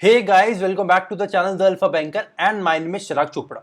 Hey guys, welcome back to the channel the alpha banker and my name is Chirag Chopra.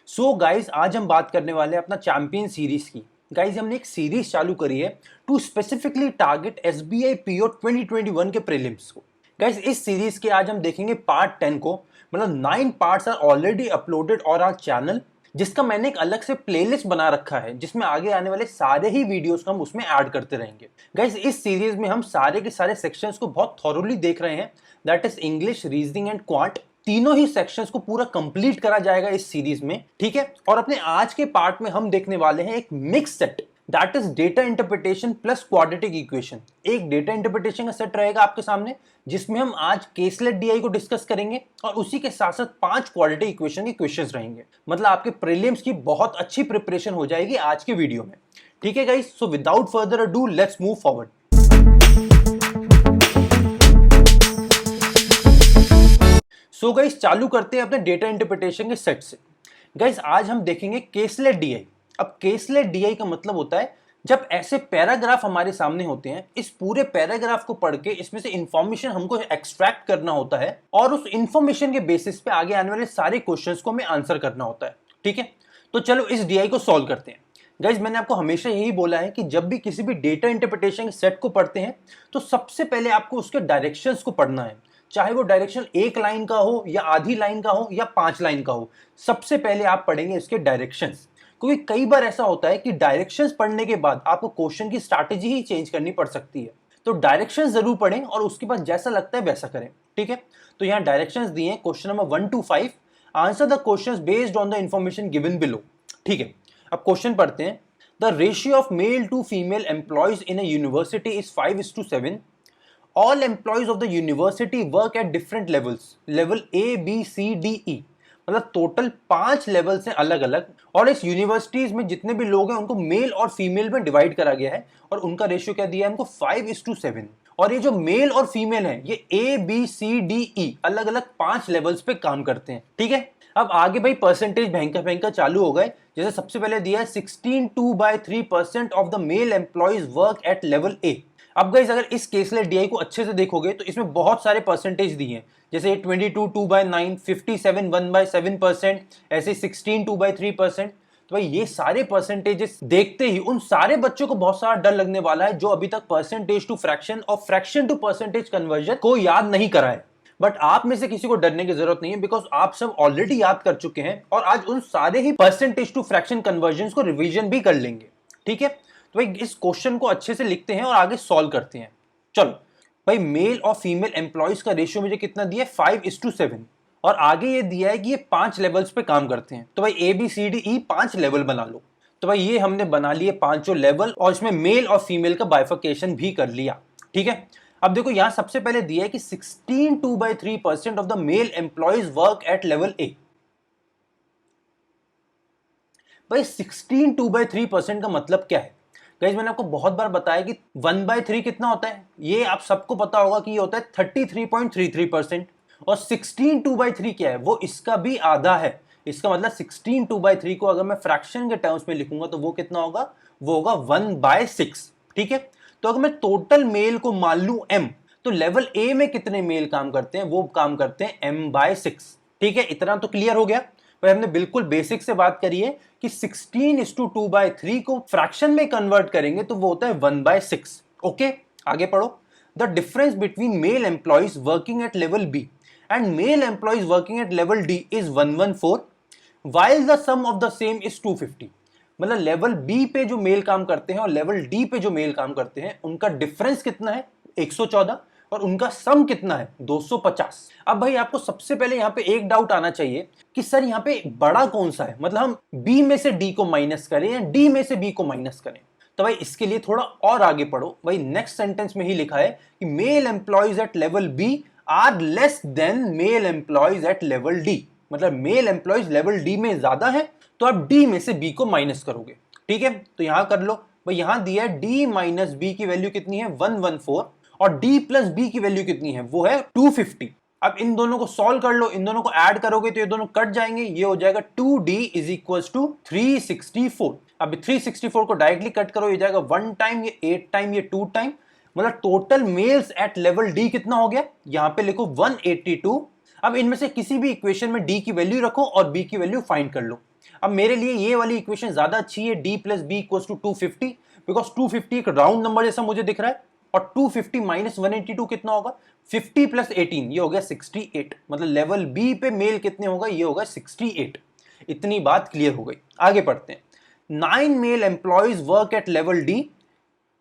So guys, आज हम बात करने वाले हैं अपना चैंपियन सीरीज की। गाइस, हमने एक सीरीज चालू करी है to specifically target SBI PO 2021 के प्रीलिम्स को। गाइस, इस सीरीज के आज हम देखेंगे पार्ट 10 को। मतलब 9 parts are already uploaded on our channel, जिसका मैंने एक अलग से प्लेलिस्ट बना रखा है जिसमें आगे आने वाले सारे ही वीडियोस को हम उसमें ऐड करते रहेंगे। गाइस, इस सीरीज में हम सारे के सारे सेक्शंस को बहुत थॉरोली देख रहे हैं, that is English, reasoning and quant. तीनों ही सेक्शंस को पूरा कंप्लीट करा जाएगा इस सीरीज में, ठीक है। और अपने आज के पार्ट में हम देखने वाले हैं एक mix set, that is data interpretation plus quadratic equation. एक डेटा इंटरप्रिटेशन का सेट रहेगा आपके सामने, जिसमें हम आज केसलेट डीआई को डिस्कस करेंगे और उसी के साथ साथ 5 क्वाड्रेटिक इक्वेशन के क्वेश्चंस रहेंगे। मतलब आपके प्रीलिम्स की बहुत अच्छी प्रिपरेशन हो जाएगी आज के वीडियो में, ठीक है guys. So without further ado let's move forward. So guys, चालू करते हैं अपने डेटा इंटरप्रिटेशन के सेट से। गाइस, आज हम देखेंगे केसलेट डीआई। अब केसलेट डीआई का मतलब होता है जब ऐसे पैराग्राफ हमारे सामने होते हैं, इस पूरे पैराग्राफ को पढ़ के इसमें से इंफॉर्मेशन हमको एक्सट्रैक्ट करना होता है और उस इंफॉर्मेशन के बेसिस पे आगे आने वाले सारे क्वेश्चंस को हमें आंसर करना होता है, ठीक है। तो चलो इस डीआई को सॉल्व करते हैं। गाइज, मैंने आपको हमेशा यही बोला है कि जब भी किसी भी डेटा इंटरप्रिटेशन के सेट को पढ़ते हैं तो सबसे पहले आपको उसके डायरेक्शंस को पढ़ना है, चाहे वो डायरेक्शन एक लाइन का हो या आधी लाइन का हो या 5 लाइन का हो। सबसे पहले आप पढ़ेंगे इसके डायरेक्शंस, क्योंकि कई बार ऐसा होता है कि डायरेक्शंस पढ़ने के बाद आपको क्वेश्चन की स्ट्रैटेजी ही चेंज करनी पड़ सकती है। तो डायरेक्शंस जरूर पढ़ें और उसके बाद जैसा लगता है वैसा करें, ठीक है। तो यहाँ डायरेक्शंस दिए हैं, question number 1 to 5, answer the questions based on the information given below, ठीक है। अब क्वेश्चन पढ़ते हैं। The ratio of male to female employees in a university is 5:7. All employees of the university work at different levels, level A, B, C, D, E। मतलब total 5 levels हैं अलग अलग, और इस यूनिवर्सिटीज में जितने भी लोग हैं उनको मेल और फीमेल में डिवाइड करा गया है और उनका रेशियो क्या दिया है हमको 5:7। और ये जो मेल और फीमेल है ये A, B, C, D, E अलग अलग 5 लेवल्स पे काम करते हैं, ठीक है। अब आगे भाई परसेंटेज भयंकर चालू हो गए। जैसे सबसे पहले दिया है 16.2/3% of the mail employees work at level A। अब गाइस, अगर इस केसलेट डीआई को अच्छे से देखोगे तो इसमें बहुत सारे परसेंटेज दिए हैं, जैसे 22 2/9, 57 1/7%, ऐसे 16 2/3%। तो भाई ये सारे परसेंटेजेस देखते ही उन सारे बच्चों को बहुत सारा डर लगने वाला है जो अभी तक परसेंटेज टू फ्रैक्शन और फ्रैक्शन टू परसेंटेज कन्वर्जन को याद नहीं करा है। बट आप में से किसी को डरने की जरूरत नहीं है, बिकॉज आप सब ऑलरेडी याद कर चुके हैं और आज उन सारे ही परसेंटेज टू फ्रैक्शन कन्वर्जन को रिविजन भी कर लेंगे, ठीक है। तो भाई इस क्वेश्चन को अच्छे से लिखते हैं और आगे सॉल्व करते हैं। चलो भाई, मेल और फीमेल एम्प्लॉयज का रेशियो मुझे कितना दिया है 5:7, और आगे ये दिया है कि ये 5 लेवल्स पे काम करते हैं। तो भाई ABCDE 5 लेवल बना लो। तो भाई ये हमने बना लिए 5 लेवल और इसमें मेल और फीमेल का बाइफर्केशन भी कर लिया, ठीक है। अब देखो यहाँ सबसे पहले दिया है कि 16.2/3% of the mail employees work at level A। भाई 16.2/3% का मतलब क्या है? गाइस, मैंने आपको बहुत बार बताया कि 1/3 कितना होता है, ये आप सबको पता होगा कि ये होता है 33.33%। और 16.2/3 क्या है, वो इसका भी आधा है। इसका मतलब 16.2/3 को अगर मैं फ्रैक्शन के टर्म्स में लिखूंगा तो वो कितना होगा, वो होगा 1/6, ठीक है। तो अगर मैं टोटल मेल को मान लूं M, तो लेवल A में कितने मेल काम करते हैं, वो काम करते हैं M/6, ठीक है। इतना तो क्लियर हो गया। भाई हमने बिल्कुल बेसिक से बात करी है कि 16:2/3 को फ्रैक्शन में कन्वर्ट करेंगे तो वो होता है 1/6, ओके। आगे पढ़ो। The difference between mail employees working at level B and mail employees working at level D is 114, while the sum of the same is 250। मतलब लेवल B पे जो मेल काम करते हैं और लेवल D पे जो मेल काम करते हैं उनका डिफरेंस कितना है 114, और उनका सम कितना है 250। अब भाई आपको सबसे पहले यहाँ पे एक डाउट आना चाहिए कि सर यहाँ पे बड़ा कौन सा है, मतलब हम B में से D को माइनस करें या D में से B को माइनस करें। तो भाई इसके लिए थोड़ा और आगे पढ़ो। भाई नेक्स्ट सेंटेंस में ही लिखा है कि male employees at level B are less than male employees at level D। मतलब मेल एम्प्लॉयज लेवल D में ज्यादा है तो आप D में से B को माइनस करोगे, ठीक है। तो यहां कर लो। भाई यहां दिया है D माइनस B की वैल्यू कितनी है 114, और D प्लस B की वैल्यू कितनी है, वो है 250। अब इन दोनों को सॉल्व कर लो, इन दोनों को ऐड करोगे तो ये दोनों कट जाएंगे, ये हो जाएगा 2D इज इक्वल टू 364। अब 364 को डायरेक्टली कट करो, ये जाएगा 1 टाइम, ये 8 टाइम, ये 2 टाइम। मतलब total males at level D कितना हो गया, यहां पे लिखो 182 अब इनमें से किसी भी इक्वेशन में डी की वैल्यू रखो और बी की वैल्यू फाइंड कर लो। अब मेरे लिए ये वाली इक्वेशन ज्यादा अच्छी है, D plus B equals to 250, because 250 एक राउंड नंबर जैसा मुझे दिख रहा है, और 250 माइनस 182 कितना होगा, 50 प्लस 18, ये हो गया 68। मतलब लेवल बी पे मेल कितने होगा, ये होगा 68। इतनी बात क्लियर हो गई। आगे पढ़ते हैं। 9 mail employees work at level D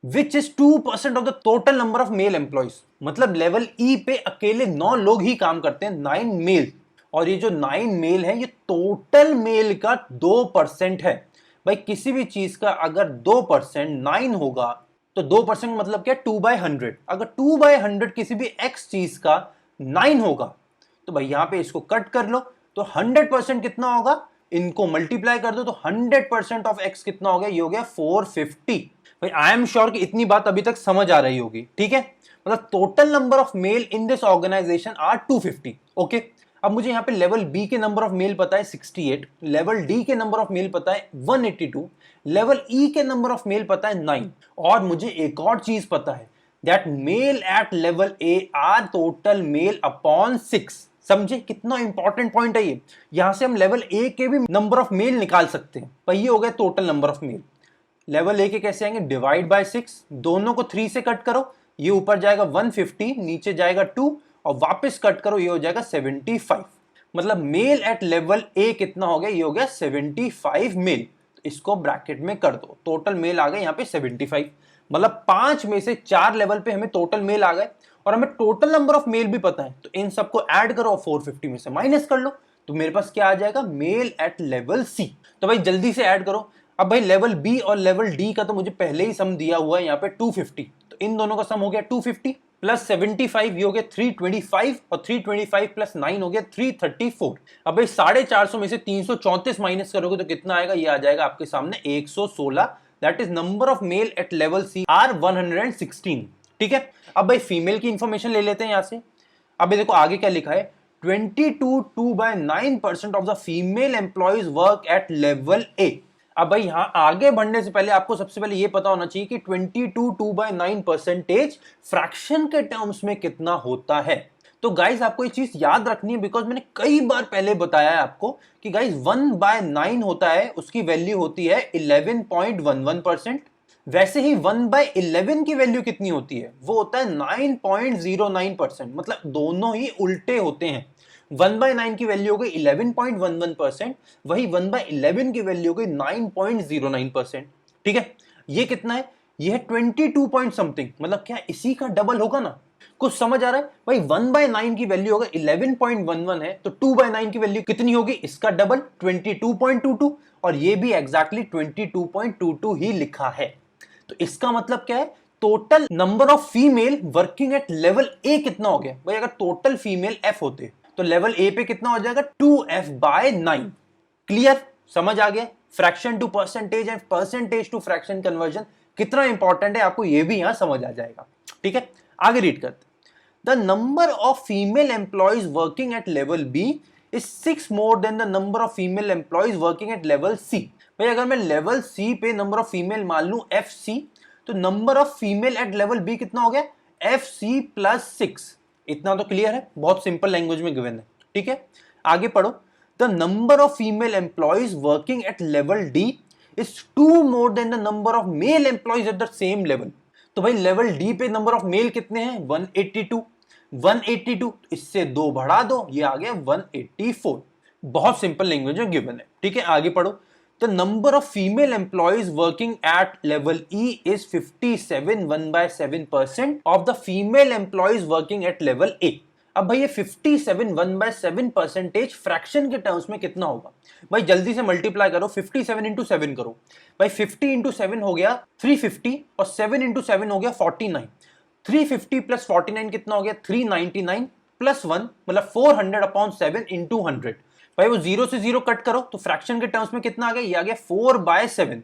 which is 2% of the total number of male employees. मतलब लेवल ई पे अकेले 9 लोग ही काम करते हैं, 9 मेल, और ये जो 9 मेल है ये टोटल मेल का 2% है। भाई किसी भी चीज का अगर 2% 9 होगा तो 2% मतलब क्या, 2/100। अगर 2/100 किसी भी x चीज का 9 होगा तो भाई यहां पे इसको कट कर लो, तो 100% कितना होगा, इनको मल्टीप्लाई कर दो तो 100% ऑफ x कितना हो गया, ये हो गया 450। भाई आई एम श्योर कि इतनी बात अभी तक समझ आ रही होगी, ठीक है। मतलब total number of male in this organization are 250। Okay, अब मुझे यहाँ पे लेवल बी के नंबर ऑफ मेल पता है 68, लेवल डी के नंबर ऑफ मेल पता है 182, लेवल ई के नंबर ऑफ मेल पता है 9, और मुझे एक और चीज पता है, that male at level A are total male upon 6। समझे कितना इंपॉर्टेंट पॉइंट है ये। यहां से हम लेवल ए के भी नंबर ऑफ मेल निकाल सकते हैं। भाई ये हो गया total number of mail. Level A के कैसे आएंगे, डिवाइड बाय 6, दोनों को 3 से कट करो, ये ऊपर जाएगा 150, नीचे जाएगा 2, और वापस कट करो, ये हो जाएगा 75। मतलब मेल एट लेवल ए कितना हो गया, ये हो गया 75 मेल। तो इसको ब्रैकेट में कर दो, टोटल मेल आ गए यहाँ पे 75। मतलब 5 में से 4 लेवल पे हमें टोटल मेल आ गए, और हमें टोटल नंबर ऑफ मेल भी पता है, तो इन सबको ऐड करो और 450 में से माइनस कर लो, तो मेरे पास क्या आ जाएगा, मेल एट लेवल सी। तो भाई जल्दी से ऐड करो। अब भाई लेवल बी और लेवल डी का तो मुझे पहले ही सम दिया हुआ है यहाँ पे 250, तो इन दोनों का सम हो गया 250 प्लस 75, ये हो गया 325, और 325 प्लस 9 हो गया 334। अब भाई 450 में से 334 माइनस करोगे तो कितना आएगा, ये आ जाएगा आपके सामने 116। That is number of male at level C are 116। ठीक है, अब भाई फीमेल की इंफॉर्मेशन ले लेते हैं यहां से। अब देखो आगे क्या लिखा है, 22.9% of the female employees work at level ए। अब भाई यहां आगे बढ़ने से पहले आपको सबसे पहले यह पता होना चाहिए कि 22.9% फ्रैक्शन के टर्म्स में कितना होता है। तो गाइज आपको ये चीज याद रखनी है, बिकॉज मैंने कई बार पहले बताया है आपको कि गाइज 1/9 होता है, उसकी वैल्यू होती है 11.11%। वैसे ही 1/11 की वैल्यू कितनी होती है, वो होता है 9.09%। मतलब दोनों ही उल्टे होते हैं। 1/9 की वैल्यू हो गई 11.11%, वही 1/11 की वैल्यू हो गई 9.09%। ठीक है, ये कितना है, ये है 22 पॉइंट समथिंग। मतलब क्या इसी का डबल होगा ना, कुछ समझ आ रहा है भाई। 1/9 की वैल्यू होगा 11.11 है, तो 2/9 की वैल्यू कितनी होगी, इसका डबल 22.22, और ये भी एग्जैक्टली 22.22 ही लिखा है। तो इसका मतलब क्या है, total number of female working at level A कितना हो गया भाई। अगर टोटल फीमेल एफ होते तो लेवल ए पे कितना हो जाएगा, 2f/9। क्लियर, समझ आ गया। Fraction to percentage and percentage to fraction conversion कितना इंपॉर्टेंट है, आपको यह भी यहां समझ आ जाएगा। ठीक है, आगे रीड करते। The number of female employees working at level B is 6 more than the number of female employees working at level C. भाई अगर मैं लेवल सी पे नंबर ऑफ फीमेल मान लूं FC, तो number of female at level B कितना हो गया, FC प्लस 6। इतना तो क्लियर है, बहुत सिंपल लैंग्वेज में गिवन है। ठीक है, आगे पढ़ो। The number of female employees working at level D is 2 more than the number of male employees at the same level. तो भाई लेवल डी पे नंबर ऑफ मेल कितने हैं, 182, इससे 2 बढ़ा दो, ये आ गया 184। बहुत सिंपल लैंग्वेज में गिवन है। ठीक है, आगे पढ़ो। The number of female employees working at level E is 57, 1/7% of the female employees working at level A. अब भाई ये 57 1/7% फ्रैक्शन के टर्म्स में कितना होगा, भाई जल्दी से मल्टीप्लाई करो, 57 इंटू 7 करो। भाई 50 इंटू 7 हो गया 350, और 7 इंटू 7 हो गया 49। 350 प्लस 49 कितना हो गया, 399 प्लस 1, मतलब 400/7 इंटू 100। भाई वो 0 से 0 कट करो, तो फ्रैक्शन के टर्म्स में कितना आ गया, ये आ गया 4/7।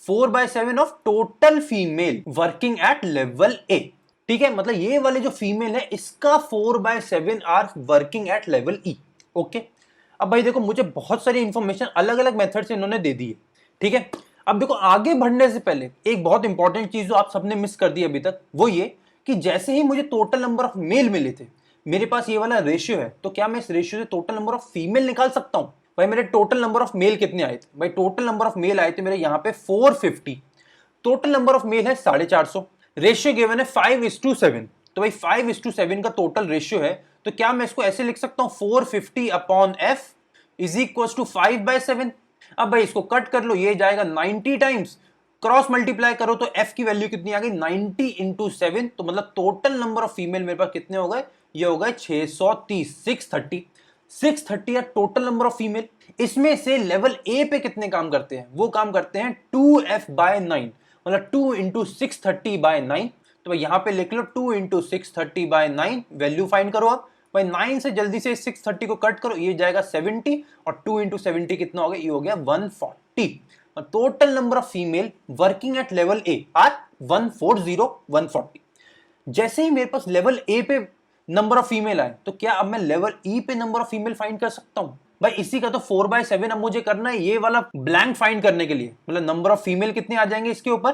4/7 of total female working at level ए। ठीक है, मतलब ये वाले जो फीमेल है इसका 4/7 are working at level E. Okay, अब भाई देखो मुझे बहुत सारी इंफॉर्मेशन अलग अलग मेथड से इन्होंने दे दी है। ठीक है, अब देखो आगे बढ़ने से पहले एक बहुत इंपॉर्टेंट चीज जो आप सबने मिस कर दी अभी तक, वो ये कि जैसे ही मुझे टोटल नंबर ऑफ मेल मिले थे, मेरे पास ये वाला रेशियो है, तो क्या मैं इस रेशियो से टोटल नंबर ऑफ फीमेल निकाल सकता हूं? भाई मेरे टोटल नंबर ऑफ मेल कितने आए थे? भाई टोटल नंबर ऑफ मेल आए थे मेरे यहाँ पे 450, टोटल नंबर ऑफ मेल है 450, रेशियो गिवन है 5:7, तो भाई 5:7 का टोटल रेशियो है, तो क्या मैं इसको ऐसे लिख सकता हूं 450 upon F is equal to 5/7। अब भाई इसको कट कर लो, ये जाएगा 90 टाइम्स, क्रॉस मल्टीप्लाई करो तो एफ की वैल्यू कितनी आ गई 90 इंटू 7, तो मतलब टोटल नंबर ऑफ फीमेल मेरे पास कितने हो गए, ये हो गए 630, 630 है टोटल नंबर ऑफ फीमेल। इसमें से लेवल ए पे कितने काम करते हैं, वो काम करते हैं 2f/9, मतलब 2 इंटू 630/9, तो भाई यहां पे लिख लो 2 इंटू 630/9, वैल्यू फाइंड करो। अब भाई 9 से जल्दी से 630 को कट करो, ये जाएगा 70, और 2 इंटू 70 कितना हो गया, ये हो गया 140। Total number of female working at level A are 140, जैसे ही मेरे पास लेवल ए पे नंबर ऑफ फीमेल आए, तो क्या अब मैं लेवल ई पे नंबर ऑफ फीमेल फाइंड कर सकता हूं? भाई इसी का तो 4/7 अब मुझे करना है, ये वाला ब्लैंक फाइंड करने के लिए, मतलब नंबर ऑफ फीमेल कितने आ जाएंगे इसके ऊपर,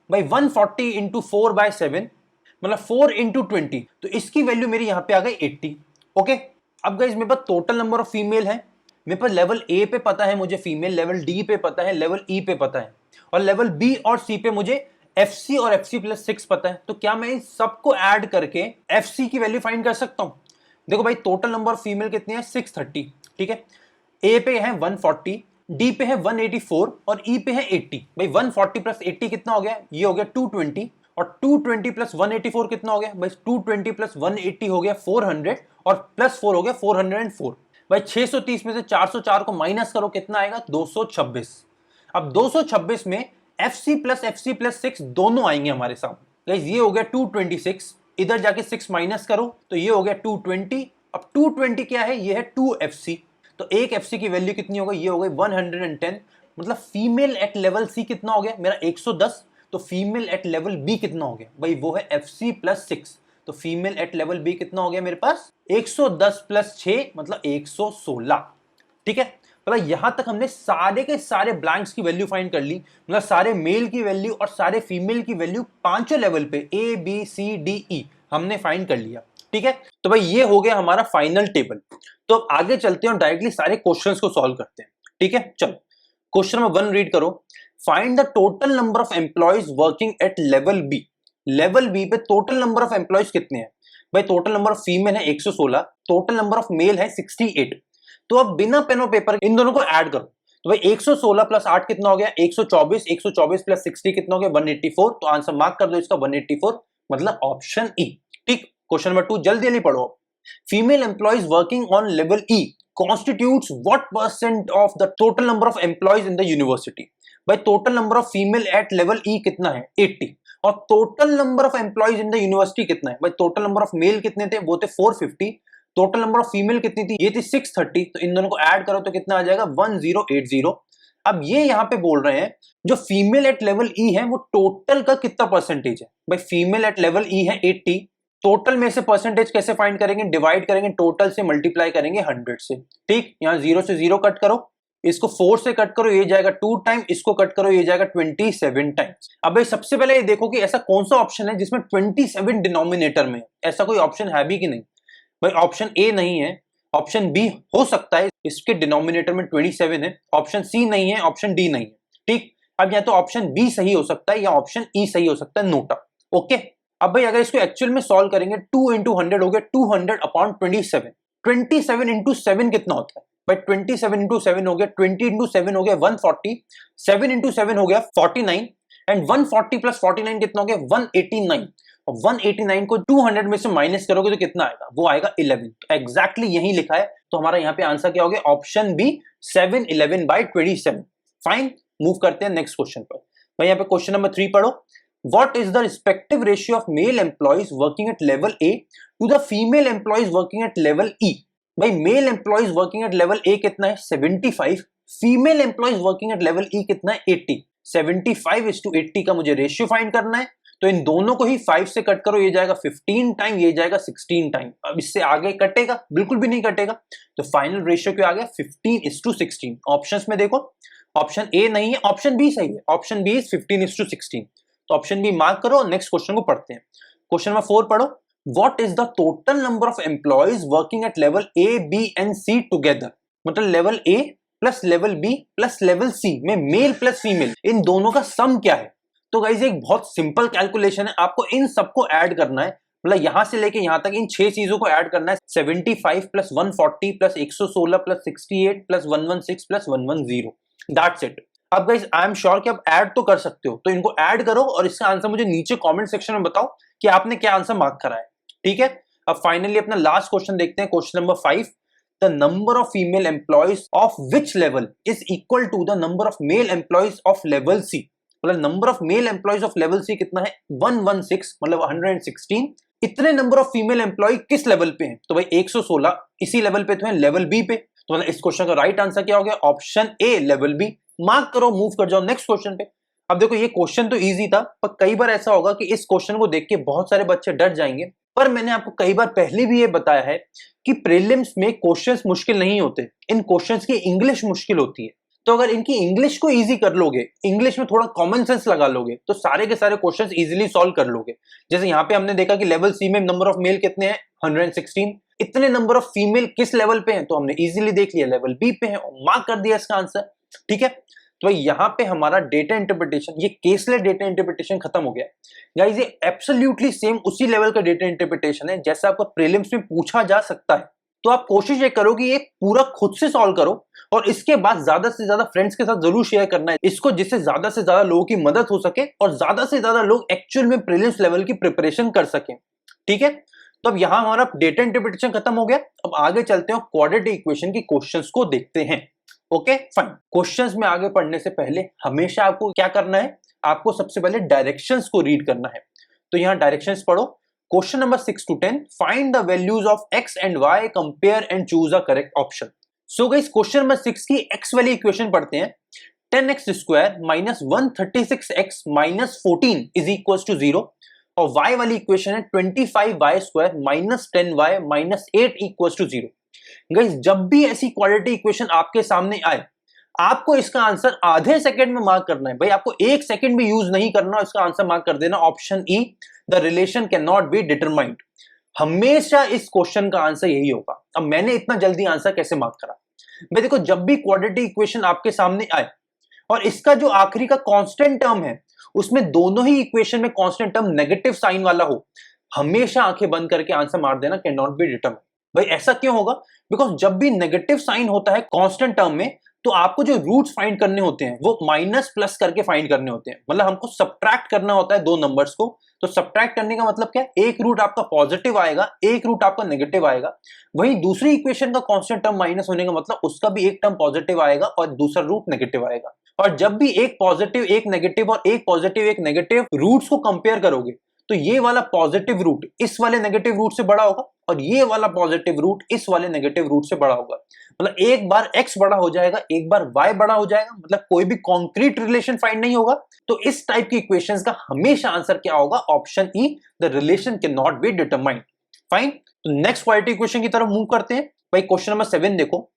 भाई 140 इंटू 4/7, मतलब 4 इंटू 20, तो इसकी वैल्यू मेरी यहां पे आ गई 80। ओके, अब गाइस मेरे पास टोटल नंबर ऑफ फीमेल है, मेरे पास लेवल ए पे पता है मुझे फीमेल, लेवल डी पे पता है, लेवल ई पे पता है, और लेवल बी और सी पे मुझे FC और FC+6 पता है, तो क्या मैं इन सबको ऐड करके FC की वैल्यू फाइंड कर सकता हूं? देखो भाई टोटल नंबर ऑफ फीमेल कितनी है 630, ठीक है, ए पे है 140, डी पे है 184 और ई पे है 80। भाई 140 प्लस 80 कितना हो गया, ये हो गया 220, और 220 प्लस 184 कितना हो गया, भाई 220 प्लस 180 हो गया 400, और प्लस 4 हो गया 404। भाई 630 में से 404 को माइनस करो, कितना आएगा 226। अब 226 में FC प्लस FC+6 दोनों आएंगे हमारे सामने। गाइस ये हो गया 226, इधर जाके 6 माइनस करो तो ये हो गया 220। अब 220 क्या है, ये है 2FC, तो एक FC की वैल्यू कितनी हो गई, ये हो गई 110, मतलब फीमेल एट लेवल सी कितना हो गया मेरा 110, तो फीमेल एट लेवल बी कितना हो गया, भाई वो है FC+6, तो फीमेल एट लेवल बी कितना हो गया मेरे पास 110 प्लस 6 मतलब 116। ठीक है, मतलब यहां तक हमने सारे के सारे ब्लैंक्स की वैल्यू फाइंड कर ली, मतलब सारे मेल की वैल्यू और सारे फीमेल की वैल्यू पांचों लेवल पे A B C D E हमने फाइंड कर लिया। ठीक है, तो भाई ये हो गया हमारा फाइनल टेबल। तो अब आगे चलते हैं और डायरेक्टली सारे क्वेश्चंस को सॉल्व करते हैं। ठीक है, चलो क्वेश्चन नंबर 1 रीड करो। Find the total number of employees working at level B. Level B पे टोटल नंबर ऑफ एम्प्लॉयज कितने हैं? भाई टोटल नंबर ऑफ फीमेल है 116, टोटल नंबर ऑफ मेल है 68। तो अब बिना पेन और पेपर इन दोनों को ऐड करो, तो भाई 116 प्लस 8 कितना हो गया 124, 124 प्लस 60 कितना हो गया 184, तो आंसर मार्क कर दो इसका 184, मतलब ऑप्शन ई। ठीक, क्वेश्चन नंबर 2 जल्दी जल्दी पढ़ो। Female employees working on level E constitutes what percent of the total number of employees in the university? भाई total number of female at level E कितना है 80, और total number of employees in the university कितना है? भाई total number of mail कितने थे, वो थे 450, टोटल नंबर ऑफ फीमेल कितनी थी, ये थी 630, तो इन दोनों को ऐड करो तो कितना आ जाएगा 1080। अब ये यहां पे बोल रहे हैं जो फीमेल एट लेवल ई है वो टोटल का कितना परसेंटेज है। भाई फीमेल एट लेवल ई है 80, टोटल में से परसेंटेज कैसे फाइंड करेंगे, डिवाइड करेंगे टोटल से, मल्टीप्लाई करेंगे 100 से। ठीक, यहां 0 से 0 कट करो, इसको 4 से कट करो, ये जाएगा 2 टाइम, इसको कट करो, ये जाएगा 27 टाइम्स। अब भाई सबसे पहले ये देखो कि ऐसा कौन सा ऑप्शन है जिसमें 27 डिनोमिनेटर में, ऐसा कोई ऑप्शन है भी कि नहीं? भाई ऑप्शन ए नहीं है, ऑप्शन बी हो सकता है, इसके डिनोमिनेटर में 27 है, ऑप्शन सी नहीं है, ऑप्शन डी नहीं है। ठीक, अब या तो ऑप्शन बी सही हो सकता है या ऑप्शन ई सही हो सकता है, नोटा। ओके, अब भाई अगर इसको एक्चुअल में सॉल्व करेंगे 2 इंटू 100 हो गया 200 अपॉन 27, 27 इंटू 7 कितना होता है? भाई 27 इंटू 7 हो गया 20 इंटू 7 हो गया 140, 7 इंटू 7 हो गया 49, एंड 140 प्लस 49 कितना हो गया 189, और 189 को 200 में से माइनस करोगे तो कितना आएगा, वो आएगा 11। तो एग्जैक्टली यही लिखा है, तो हमारा यहाँ पे आंसर क्या हो गया, ऑप्शन बी 711/27। फाइन, मूव करते हैं नेक्स्ट क्वेश्चन पर। भाई यहाँ पे क्वेश्चन नंबर 3 पढ़ो। What is the respective ratio of male employees working at level A to the female employees working at level E? भाई male employees working at level A कितना है 75, female employees working at level E कितना है 80। 75:80 का मुझे ratio find करना है, तो इन दोनों को ही 5 से कट करो, ये जाएगा 15 टाइम, ये जाएगा 16 टाइम। अब इससे आगे कटेगा, बिल्कुल भी नहीं कटेगा, तो फाइनल रेशियो क्या आ गया 15:16। ऑप्शंस में देखो, ऑप्शन ए नहीं है, ऑप्शन बी सही है, ऑप्शन बी इज 15:16, तो ऑप्शन बी मार्क करो और नेक्स्ट क्वेश्चन को पढ़ते हैं। क्वेश्चन नंबर 4 पढ़ो। What is the total number of employees working at level A B and C together, मतलब level A plus level B plus level C में male plus female इन दोनों का सम क्या है। तो गाइस एक बहुत सिंपल कैलकुलेशन है, आपको इन सबको ऐड करना है, मतलब यहां से लेके यहां तक इन 6 चीजों को ऐड करना है। 75 plus 140 plus 116 plus 68 plus 116 plus 110, that's it. अब गाइस आई एम श्योर कि आप ऐड तो कर सकते हो, तो इनको ऐड करो और इसका आंसर मुझे नीचे कमेंट सेक्शन में बताओ कि आपने क्या आंसर मार्क करा है, ठीक है। अब फाइनली अपना लास्ट क्वेश्चन देखते हैं, question number 5। The number of female employees of which level is equal to the number of male employees of level C, मतलब number of male employees of level C कितना है 116, मतलब 116। इतने number of female employee किस level पे हैं, तो भाई 116 इसी लेवल पे तो है, लेवल बी पे। तो मतलब इस क्वेश्चन का राइट आंसर क्या हो गया, option A level B. Mark करो, मूव कर जाओ नेक्स्ट क्वेश्चन पे। अब देखो ये क्वेश्चन तो इजी था, पर कई बार ऐसा होगा कि इस क्वेश्चन को देख के बहुत सारे बच्चे डर जाएंगे, पर मैंने आपको कई बार पहले भी ये बताया है कि प्रीलिम्स में क्वेश्चंस मुश्किल नहीं होते, इन क्वेश्चंस की इंग्लिश मुश्किल होती है। तो अगर इनकी इंग्लिश को इजी कर लोगे, इंग्लिश में थोड़ा कॉमन सेंस लगा लोगे, तो सारे के सारे क्वेश्चंस इजीली सॉल्व कर लोगे। जैसे यहाँ पे हमने देखा कि लेवल सी में नंबर ऑफ मेल कितने हैं 116, इतने नंबर ऑफ फीमेल किस लेवल पे हैं, तो हमने इजीली देख लिया लेवल बी पे है और मार्क कर दिया इसका आंसर, ठीक है। तो यहाँ पे हमारा डेटा इंटरप्रिटेशन, ये केसलेस डेटा इंटरप्रिटेशन खत्म हो गया गाइस। ये एब्सोल्युटली सेम उसी लेवल का डेटा इंटरप्रिटेशन है जैसा आपको प्रीलिम्स में पूछा जा सकता है। तो आप कोशिश ये करो कि ये पूरा खुद से सॉल्व करो और इसके बाद ज्यादा से ज्यादा फ्रेंड्स के साथ जरूर शेयर करना है इसको, जिससे ज्यादा से ज्यादा लोगों की मदद हो सके और ज्यादा से ज्यादा लोग एक्चुअल में प्रीलिम्स लेवल की प्रिपरेशन कर सकें, ठीक है। तो अब यहां हमारा डेटा इंटरप्रिटेशन खत्म हो गया, अब आगे चलते हैं क्वाड्रेटिक इक्वेशन की क्वेश्चंस को देखते हैं। ओके फाइन, क्वेश्चंस में आगे पढ़ने से पहले हमेशा आपको क्या करना है, आपको सबसे पहले डायरेक्शंस को रीड करना है। तो यहां डायरेक्शंस पढ़ो। Question number 6 to 10, find the values of x and y, compare and choose a correct option. So guys question number 6 की x वाली इक्वेशन पढ़ते हैं। 10x square minus 136x minus 14 is equal to 0, और y वाली equation है 25y square minus 10y minus 8 equal to 0। Guys जब भी ऐसी क्वाड्रेटिक इक्वेशन आपके सामने आए, आपको इसका आंसर आधे सेकंड में मार्क करना है भाई, आपको 1 सेकंड भी यूज नहीं करना, इसका आंसर मार्क कर देना option E, the relation can not be determined. हमेशा इस क्वेश्चन का आंसर यही होगा। अब मैंने इतना जल्दी आंसर कैसे मार्क करा भाई, देखो जब भी क्वाड्रेटिक इक्वेशन आपके सामने आए और इसका जो आखिरी का कांस्टेंट टर्म है उसमें दोनों ही इक्वेशन में कांस्टेंट टर्म नेगेटिव साइन वाला हो, हमेशा आंखें बंद करके आंसर मार देना कैन नॉट बी डिटरमाइंड। भाई ऐसा क्यों होगा, बिकॉज जब भी नेगेटिव साइन होता है कांस्टेंट टर्म में, तो आपको जो रूट्स फाइंड करने होते हैं वो माइनस प्लस करके फाइंड करने होते हैं, मतलब हमको सब्ट्रैक्ट करना होता है दो नंबर्स को। तो सब्ट्रैक्ट करने का मतलब क्या है, एक रूट आपका पॉजिटिव आएगा, एक रूट आपका नेगेटिव आएगा। वहीं दूसरी इक्वेशन का कांस्टेंट टर्म माइनस होने का मतलब उसका भी एक टर्म पॉजिटिव आएगा और दूसरा रूट नेगेटिव आएगा। और जब भी एक पॉजिटिव एक नेगेटिव और एक पॉजिटिव एक नेगेटिव रूट्स को कंपेयर करोगे, तो ये वाला पॉजिटिव रूट इस वाले नेगेटिव रूट से बड़ा होगा और ये वाला पॉजिटिव रूट इस वाले नेगेटिव रूट से बड़ा होगा। मतलब एक बार x बड़ा हो जाएगा, एक बार y बड़ा हो जाएगा, मतलब कोई भी कॉन्क्रीट रिलेशन फाइंड नहीं होगा। तो इस टाइप की इक्वेशंस का हमेशा आंसर क्या होगा, option E, the relation can not be determined. Fine, तो नेक्स्ट क्वाड्रेटिक इक्वेशन की तरफ मूव करते हैं। भाई क्वेश्चन नंबर 7 देखो,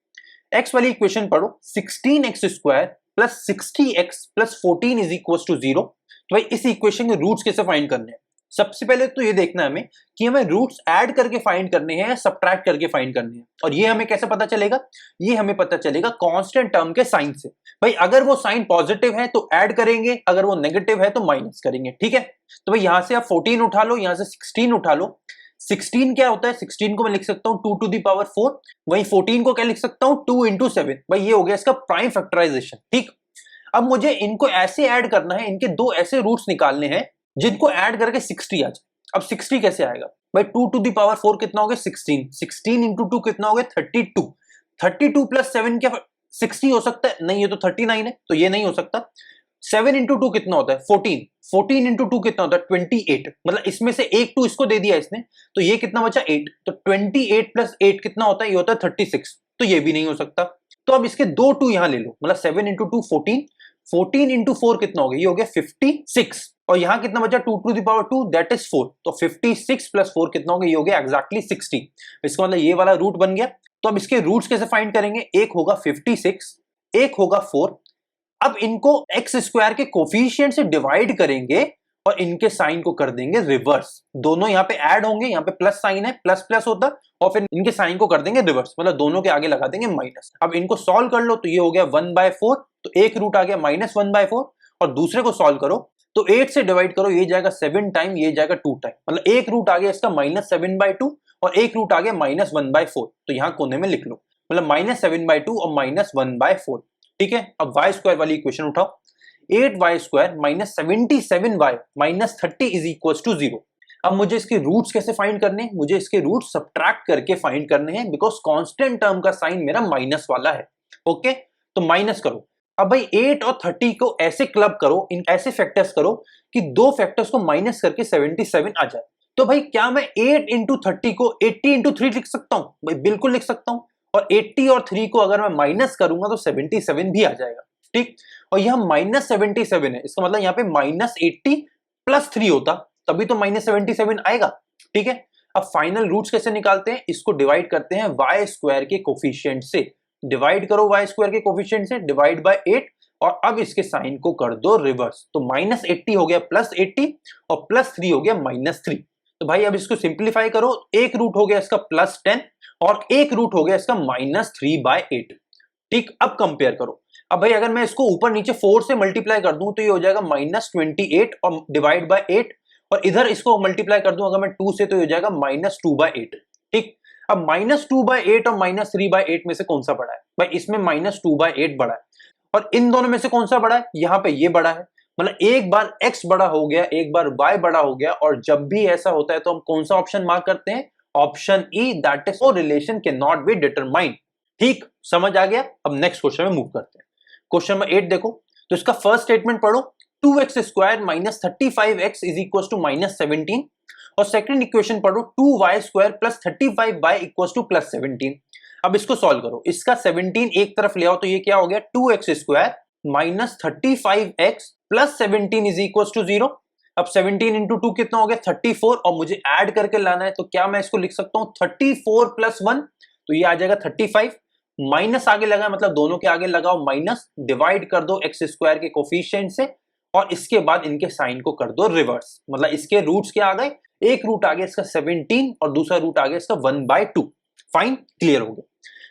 x वाली इक्वेशन पढ़ो, 16x square plus 60x plus 14 is equal to 0। तो भाई इस इक्वेशन के रूट्स कैसे फाइंड करने हैं, सबसे पहले तो ये देखना है हमें कि हमें रूट्स ऐड करके फाइंड करने हैं या सब्ट्रैक्ट करके फाइंड करने हैं। और ये हमें कैसे पता चलेगा, ये हमें पता चलेगा कांस्टेंट टर्म के साइन से। भाई अगर वो साइन पॉजिटिव है तो ऐड करेंगे, अगर वो नेगेटिव है तो माइनस करेंगे, ठीक है। तो भाई यहां से आप 14 उठा लो, यहां से 16 उठा लो। 16 क्या होता है, 16 को मैं लिख सकता हूं 2 टू द पावर 4, वहीं 14 को क्या लिख सकता हूं 2 इंटू 7। भाई ये हो गया इसका प्राइम फैक्टराइजेशन, ठीक। अब मुझे इनको ऐसे ऐड करना है, इनके दो ऐसे रूट्स निकालने हैं जिनको ऐड करके 60 आ जाए। अब 60 कैसे आएगा भाई, 2 टू द पावर 4 कितना हो गया 16, 16 इंटू 2 कितना हो गया 32, 32 प्लस 7 क्या 60 हो सकता है, नहीं ये तो 39 है, तो ये नहीं हो सकता। 7 इंटू 2 कितना होता है 14, 14 इंटू 2 कितना होता है 28, मतलब इसमें से एक 2 इसको दे दिया इसने, तो ये कितना बचा 8, तो 28 प्लस 8 कितना होता है, ये होता है 36, तो ये भी नहीं हो सकता। तो अब इसके दो 2 यहां ले लो, मतलब 7 इंटू 2 14, 14 इंटू 4 कितना हो गया, ये हो गया 56, और यहां कितना बचा 2 to the power 2 that is 4, तो 56 प्लस 4 कितना हो गया, ये हो गया एग्जैक्टली 60। इसका मतलब ये वाला रूट बन गया। तो अब इसके रूट्स कैसे फाइंड करेंगे, एक होगा 56, एक होगा 4। अब इनको एक्स स्क्वायर के कोफिशिएंट से डिवाइड करेंगे और इनके साइन को कर देंगे रिवर्स। दोनों यहाँ पे ऐड होंगे, यहाँ पे प्लस साइन है, प्लस प्लस होता, और फिर इनके साइन को कर देंगे रिवर्स, मतलब दोनों के आगे लगा देंगे माइनस। अब इनको सॉल्व कर लो तो ये हो गया 1/4, तो एक रूट आ गया -1/4, और दूसरे को सॉल्व करो तो 8 से डिवाइड करो, ये जाएगा 7 टाइम, ये जाएगा 2 टाइम, मतलब एक रूट आ गया इसका -7/2 और एक रूट आ गया -1/4, तो यहाँ कोने में लिख लो, मतलब -7/2 और -1/4। ठीक है, अब वाई स्क्वायर वाली इक्वेशन उठाओ, 8y² - 77y - 30 is equal to 0। अब मुझे इसके रूट्स कैसे फाइंड करने हैं? मुझे इसके रूट्स सब्ट्रैक्ट करके फाइंड करने हैं, बिकॉज कांस्टेंट टर्म का साइन मेरा माइनस वाला है। ओके, तो माइनस करो। अब भाई 8 और 30 को ऐसे क्लब करो, इन ऐसे फैक्टर्स करो कि दो फैक्टर्स को माइनस करके 77 आ जाए। तो भाई क्या मैं 8 इंटू 30 को 80 इंटू 3 लिख सकता हूं? भाई बिल्कुल लिख सकता हूं, और 80 और 3 को अगर मैं माइनस करूंगा तो 77 भी आ जाएगा। ठीक, और यह -77 है, इसका मतलब यहाँ पे -80 + 3 होता, तभी तो -77 आएगा। ठीक है, अब फाइनल रूट्स कैसे निकालते हैं? इसको डिवाइड करते हैं y² के कोफिशिएंट से। डिवाइड करो y² के कोफिशिएंट से, डिवाइड बाय 8, और अब इसके साइन को कर दो रिवर्स, तो -80 हो गया +80 और +3 हो गया -3। तो भाई अब इसको सिंप्लीफाई करो, एक रूट हो गया इसका +10 और एक रूट हो गया इसका -3/8। ठीक, अब कंपेयर करो। अब भाई अगर मैं इसको ऊपर नीचे 4 से मल्टीप्लाई कर दूं तो ये हो जाएगा -28 और डिवाइड बाय 8, और इधर इसको मल्टीप्लाई कर दूं अगर मैं 2 से तो ये हो जाएगा -2/8। ठीक, अब -2/8 और -3/8 में से कौन सा बड़ा है? भाई इसमें -2/8 बड़ा है, और इन दोनों में से कौन सा बड़ा है? यहाँ पे ये बड़ा है, मतलब एक बार x बड़ा हो गया, एक बार y बड़ा हो गया, और जब भी ऐसा होता है तो हम कौन सा ऑप्शन मार्क करते हैं? Option E, that is relation can not be determined. ठीक, समझ आ गया। अब नेक्स्ट क्वेश्चन में मूव करते हैं। क्वेश्चन नंबर 8 देखो, तो इसका फर्स्ट स्टेटमेंट पढ़ो, 2x² - 35x is equal to -17, और सेकंड इक्वेशन पढ़ो 2y² + 35y इक्वल टू +17। अब इसको सॉल्व करो, इसका 17 एक तरफ ले आओ तो ये क्या हो गया? 2x² - 35x + 17 is equal to 0। अब 17 इंटू 2 कितना हो गया? 34, और मुझे ऐड करके लाना है, तो क्या मैं इसको लिख सकता हूं 34 + 1, तो ये आ जाएगा 35, माइनस आगे लगा मतलब दोनों के आगे लगाओ माइनस, डिवाइड कर दो x² के कोफिशिएंट से, और इसके बाद इनके साइन को कर दो रिवर्स, मतलब इसके रूट्स क्या आ गए? एक रूट आ गया इसका 17 और दूसरा रूट आ गया इसका 1/2। फाइन, क्लियर हो गया।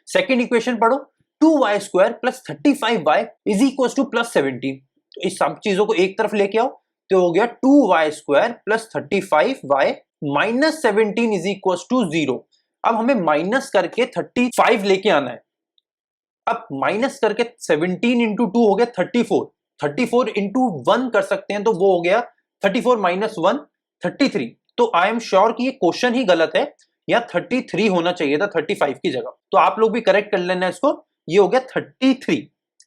सेकेंड इक्वेशन पढ़ो, 2y² + 35y is equal to +17, तो इस सब चीजों को एक तरफ लेके आओ, तो हो गया 2y² + 35y - 17 is equal to 0। अब हमें माइनस करके 35 लेके आना है। अब माइनस करके 17 इंटू 2 हो गया 34, 34 इंटू 1 कर सकते हैं, तो वो हो गया 34 - 1 33। तो आई एम श्योर कि ये क्वेश्चन ही गलत है, या 33 होना चाहिए था 35 की जगह, तो आप लोग भी करेक्ट कर लेना इसको, ये हो गया 33।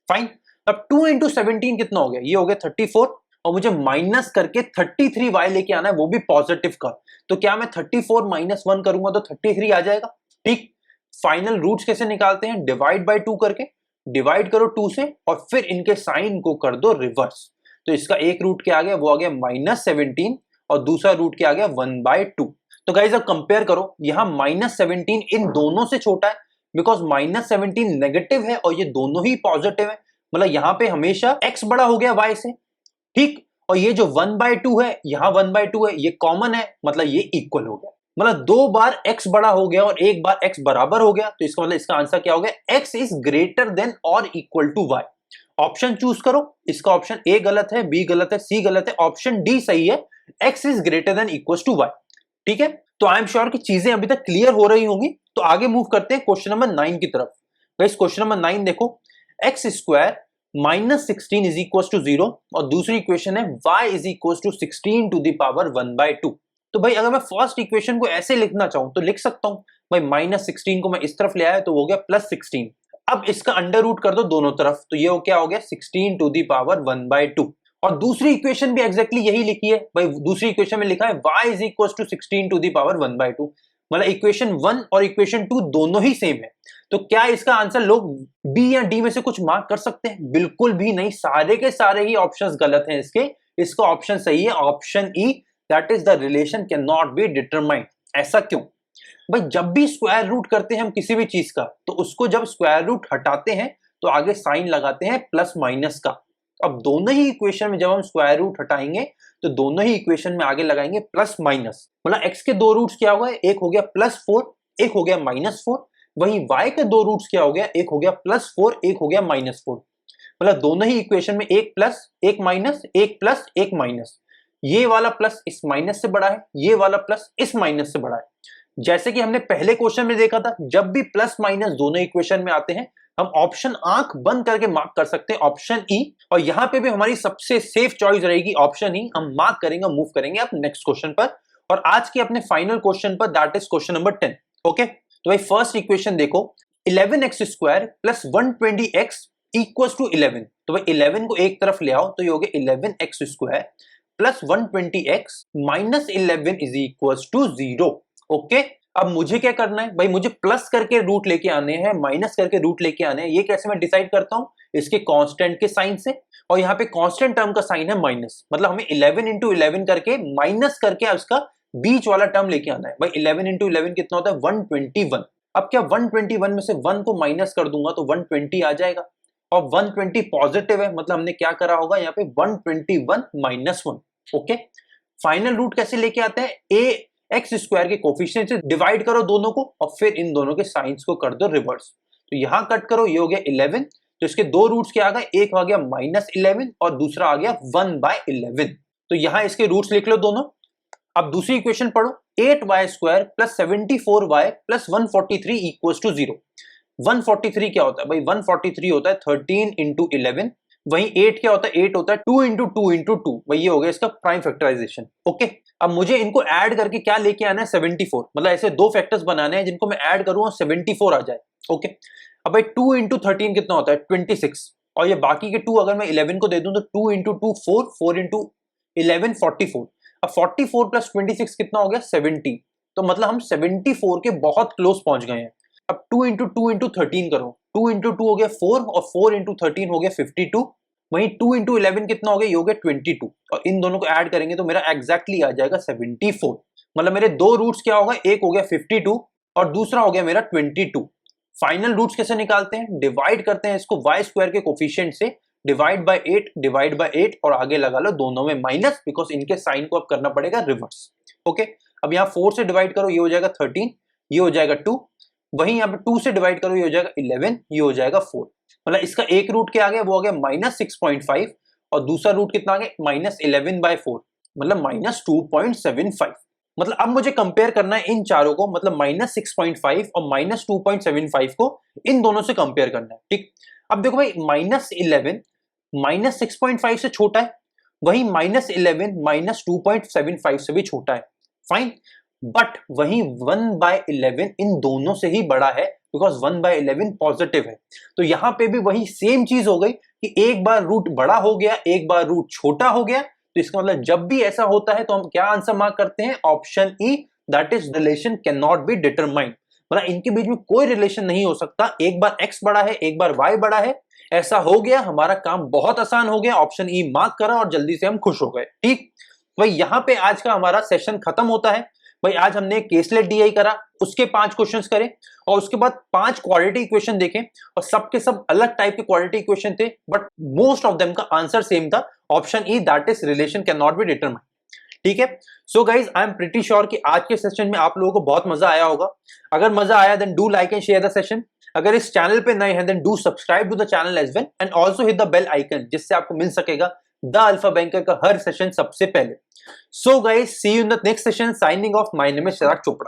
फाइन, अब 2 इंटू 17 कितना हो गया? ये हो गया 34, और मुझे माइनस करके 33y लेके आना है, वो भी पॉजिटिव का, तो क्या मैं 34 - 1 करूंगा तो 33 आ जाएगा। ठीक, फाइनल रूट्स कैसे निकालते हैं? डिवाइड बाय 2 करके, डिवाइड करो 2 से, और फिर इनके साइन को कर दो रिवर्स, तो इसका एक रूट क्या आ गया? वो आ गया -17, और दूसरा रूट क्या आ गया? 1/2। तो गाइज अब कंपेयर करो, यहां -17 इन दोनों से छोटा है, बिकॉज -17 नेगेटिव है और ये दोनों ही पॉजिटिव है, मतलब यहां पे हमेशा x बड़ा हो गया y से। ठीक, और ये जो 1/2 है, यहां 1/2 है, ये कॉमन है, मतलब ये इक्वल हो गया, मतलब दो बार x बड़ा हो गया और एक बार x बराबर हो गया, तो इसका मतलब इसका आंसर क्या हो गया? x इज ग्रेटर देन और equal to y। Option choose करो, इसका ऑप्शन ए गलत है, बी गलत है, सी गलत है, ऑप्शन डी सही है, x is greater than equal to y। ठीक है, तो आई एम श्योर कि चीजें अभी तक क्लियर हो रही होंगी, तो आगे मूव करते हैं क्वेश्चन नंबर 9 की तरफ। गाइस क्वेश्चन नंबर 9 देखो, x² -16 इज इक्वल टू 0, और दूसरी इक्वेशन है y is equal to 16 to the power 1/2। तो भाई अगर मैं फर्स्ट इक्वेशन को ऐसे लिखना चाहूं तो लिख सकता हूं, भाई -16 को मैं इस तरफ ले आया तो हो गया +16। अब इसका अंडर रूट कर दो दोनों तरफ, तो ये क्या हो गया? 16 टू द पावर 1/2। और दूसरी इक्वेशन भी एग्जैक्टली यही लिखी है, भाई दूसरी इक्वेशन में लिखा है y is equal to 16 to the power 1/2, मतलब इक्वेशन 1 और इक्वेशन 2 दोनों ही सेम है। तो क्या इसका आंसर लोग बी या डी में से कुछ मार्क कर सकते हैं? बिल्कुल भी नहीं, सारे के सारे ही ऑप्शंस गलत हैं इसके। इसका ऑप्शन सही है option E, that is the relation can not be determined. ऐसा क्यों? भाई जब भी स्क्वायर रूट करते हैं हम किसी भी चीज का, तो उसको जब स्क्वायर रूट हटाते हैं तो आगे साइन लगाते हैं प्लस माइनस का। अब दोनों ही इक्वेशन में जब हम स्क्वायर रूट हटाएंगे तो दोनों ही इक्वेशन में आगे लगाएंगे प्लस माइनस, मतलब x के दो रूट्स क्या हो गए, एक हो गया +4, एक हो गया -4। वहीं y के दो रूट्स क्या हो गया, एक हो गया +4, एक हो गया -4। मतलब दोनों ही इक्वेशन में एक प्लस एक माइनस, एक प्लस एक माइनस। ये वाला प्लस इस माइनस से बड़ा है, ये वाला प्लस इस माइनस से बड़ा है। जैसे कि हमने पहले क्वेश्चन में देखा था, जब भी प्लस माइनस दोनों इक्वेशन में आते हैं हम ऑप्शन आंख बंद करके मार्क कर सकते हैं ऑप्शन ई, और यहां पे भी हमारी सबसे सेफ चॉइस रहेगी ऑप्शन ई। हम मार्क करेंगे, मूव करेंगे अब नेक्स्ट क्वेश्चन पर, और आज के अपने फाइनल क्वेश्चन पर, that is question number 10। Okay, तो भाई फर्स्ट इक्वेशन देखो, 11x² plus 120x equals to 11। तो भाई 11 को एक तरफ ले आओ तो ये हो गया 11x² plus 120x minus 11 is equals to 0। Okay, अब मुझे क्या करना है भाई, मुझे प्लस करके रूट लेके आने हैं, माइनस करके रूट लेके आने हैं। ये कैसे मैं डिसाइड करता हूं, इसके कांस्टेंट के साइन से, और यहाँ पे कांस्टेंट टर्म का साइन है माइनस, मतलब हमें 11 इंटू 11 करके माइनस करके उसका बीच वाला टर्म लेके आना है। भाई 11 इंटू 11 कितना होता है, 121। अब क्या 121 में से 1 को माइनस कर दूंगा तो 120 आ जाएगा, और 120 पॉजिटिव है, मतलब हमने क्या करा होगा यहाँ पे 121 माइनस 1। ओके, फाइनल रूट कैसे लेके आते हैं, ए एक्स स्क्वायर के कोफिशिएंट से डिवाइड करो दोनों को, और फिर इन दोनों के साइंस को कर दो रिवर्स। तो यहां कट करो, ये हो गया 11, तो इसके दो रूट्स क्या आ गए, एक आ गया -11 और दूसरा आ गया 1/11। तो यहां इसके रूट्स लिख लो दोनों। अब दूसरी इक्वेशन पढ़ो, 8y² plus 74y plus 143 equals to 0। 143 क्या होता है भाई, 143 होता है 13 इंटू 11। वहीं 8 क्या होता है, 8 होता है 2 इंटू 2 इंटू 2। वही ये हो गया इसका प्राइम फैक्टराइजेशन। ओके, अब मुझे इनको ऐड करके क्या लेके आना है, 74। मतलब ऐसे दो फैक्टर्स बनाने हैं जिनको मैं ऐड करूं और 74 आ जाए। ओके, अब भाई 2 इंटू 13 कितना होता है, 26, और ये बाकी के 2 अगर मैं 11 को दे दूं तो 2 इंटू 2 4, 4 इंटू 11 44। अब 44 प्लस 26 कितना हो गया, 70। तो मतलब हम 74 के बहुत क्लोज पहुंच गए हैं। अब 2 इंटू 2 इंटू 13 करो, 2 इंटू 2 हो गया 4, और 4 इंटू 13 हो गया 52। वहीं 2 इंटू 11 कितना हो गया, ये हो गया 22, और इन दोनों को ऐड करेंगे तो मेरा एग्जैक्टली आ जाएगा 74। मतलब मेरे दो रूट्स क्या होगा, एक हो गया 52 और दूसरा हो गया मेरा 22। फाइनल रूट्स कैसे निकालते हैं, डिवाइड करते हैं इसको y² के कोफिशिएंट से, डिवाइड बाय 8 और आगे लगा लो दोनों में माइनस, बिकॉज इनके साइन को अब करना पड़ेगा रिवर्स। ओके, अब यहाँ 4 से डिवाइड करो, ये हो जाएगा 13, ये हो जाएगा 2। वहीं यहाँ पे 2 से डिवाइड करो, ये हो जाएगा 11, ये हो जाएगा 4। मतलब इसका एक रूट क्या आ गया, वो आ गया -6.5, और दूसरा रूट कितना आ गया, -11/4, मतलब -2.75। मतलब अब मुझे कंपेयर करना है इन चारों को, मतलब -6.5 और -2.75 को इन दोनों से कंपेयर करना है। ठीक, अब देखो भाई -11 -6.5 से छोटा है, वही -11 -2.75 से भी छोटा है, फाइन। बट वही 1/11 इन दोनों से ही बड़ा है, बिकॉज 1/11 पॉजिटिव है। तो यहां पे भी वही सेम चीज हो गई कि एक बार रूट बड़ा हो गया, एक बार रूट छोटा हो गया। तो इसका मतलब जब भी ऐसा होता है तो हम क्या आंसर मार्क करते हैं, option E, that is relation can not be determined. मतलब इनके बीच में कोई रिलेशन नहीं हो सकता, एक बार x बड़ा है, एक बार y बड़ा है, ऐसा हो गया, हमारा काम बहुत आसान हो गया, ऑप्शन ई मार्क करा और जल्दी से हम खुश हो गए। ठीक, भाई यहां पे आज का हमारा सेशन खत्म होता है। भाई आज हमने केसलेट डीआई करा, उसके 5 क्वेश्चंस करे, और उसके बाद 5 क्वाड्रेटिक इक्वेशन देखे, और सबके सब अलग टाइप के क्वाड्रेटिक इक्वेशन थे, बट मोस्ट ऑफ देम का आंसर सेम था, option E, that is relation can not be determined. ठीक है, so guys I am pretty sure कि आज के सेशन में आप लोगों को बहुत मजा आया होगा। अगर मजा आया then do like and share the session. अगर इस चैनल पे नए हैं then do subscribe to the channel as well, and also hit the bell icon, जिससे आपको मिल सकेगा द अल्फा बैंकर का हर सेशन सबसे पहले। So guys, see you in the next session. Signing off. My name is Chirag Chopra.